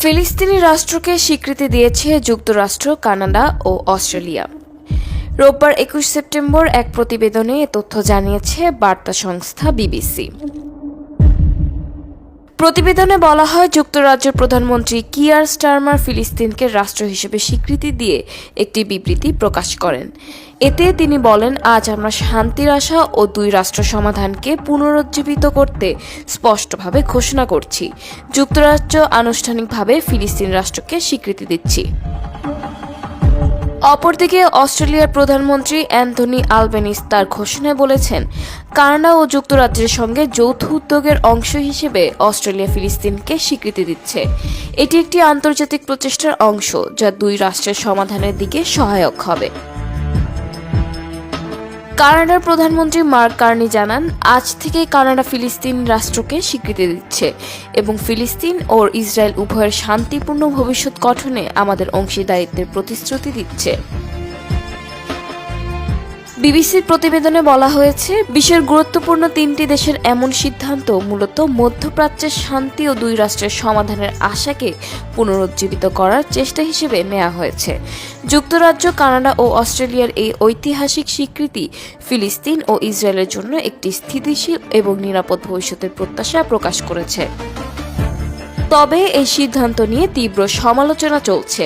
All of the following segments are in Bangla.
ফিলিস্তিনি রাষ্ট্রকে স্বীকৃতি দিয়েছে যুক্তরাষ্ট্র, কানাডা ও অস্ট্রেলিয়া। রোববার ২১ সেপ্টেম্বর এক প্রতিবেদনে এ তথ্য জানিয়েছে বার্তা সংস্থা বিবিসি। প্রতিবেদনে বলা হয়, যুক্তরাজ্যের প্রধানমন্ত্রী কিয়ার স্টারমার ফিলিস্তিনকে রাষ্ট্র হিসেবে স্বীকৃতি দিয়ে একটি বিবৃতি প্রকাশ করেন। এতে তিনি বলেন, আজ আমরা শান্তির আশা ও দুই রাষ্ট্র সমাধানকে পুনরুজ্জীবিত করতে স্পষ্টভাবে ঘোষণা করছি। যুক্তরাজ্য আনুষ্ঠানিকভাবে ফিলিস্তিন রাষ্ট্রকে স্বীকৃতি দিচ্ছি। অপরদিকে অস্ট্রেলিয়ার প্রধানমন্ত্রী অ্যান্থনি আলবেনিজ তার ঘোষণায় বলেছেন, কানাডা ও যুক্তরাজ্যের সঙ্গে যৌথ উদ্যোগের অংশ হিসেবে অস্ট্রেলিয়া ফিলিস্তিনকে স্বীকৃতি দিচ্ছে। এটি একটি আন্তর্জাতিক প্রচেষ্টার অংশ যা দুই রাষ্ট্রের সমাধানের দিকে সহায়ক হবে। কানাডার প্রধানমন্ত্রী মার্ক কার্নি জানান, আজ থেকে কানাডা ফিলিস্তিন রাষ্ট্রকে স্বীকৃতি দিচ্ছে এবং ফিলিস্তিন ও ইসরায়েল উভয়ের শান্তিপূর্ণ ভবিষ্যৎ গঠনে আমাদের অংশীদারিত্বের প্রতিশ্রুতি দিচ্ছে। বিবিসির প্রতিবেদনে বলা হয়েছে, বিশ্বের গুরুত্বপূর্ণ তিনটি দেশের এমন সিদ্ধান্ত মূলত মধ্যপ্রাচ্যের শান্তি ও দুই রাষ্ট্রের সমাধানের আশাকে পুনরুজ্জীবিত করার চেষ্টা হিসেবে নেওয়া হয়েছে। যুক্তরাজ্য, কানাডা ও অস্ট্রেলিয়ার এই ঐতিহাসিক স্বীকৃতি ফিলিস্তিন ও ইসরায়েলের জন্য একটি স্থিতিশীল এবং নিরাপদ ভবিষ্যতের প্রত্যাশা প্রকাশ করেছে। তবে এই সিদ্ধান্ত নিয়ে তীব্র সমালোচনা চলছে।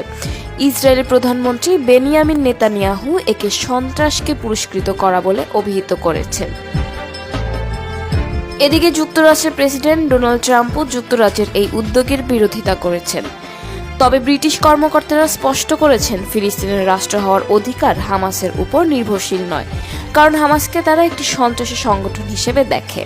ইসরায়েলের প্রধানমন্ত্রী বেনিয়ামিন নেতানিয়াহু একে সন্ত্রাসকে পুরস্কৃত করা বলে অভিহিত করেছেন। এদিকে যুক্তরাষ্ট্রের প্রেসিডেন্ট ডোনাল্ড ট্রাম্পও যুক্তরাজ্যের এই উদ্যোগের বিরোধিতা করেছেন। তবে ব্রিটিশ কর্মকর্তারা স্পষ্ট করেছেন, ফিলিস্তিনের রাষ্ট্র হওয়ার অধিকার হামাসের উপর নির্ভরশীল নয়, কারণ হামাসকে তারা একটি সন্ত্রাসী সংগঠন হিসেবে দেখে।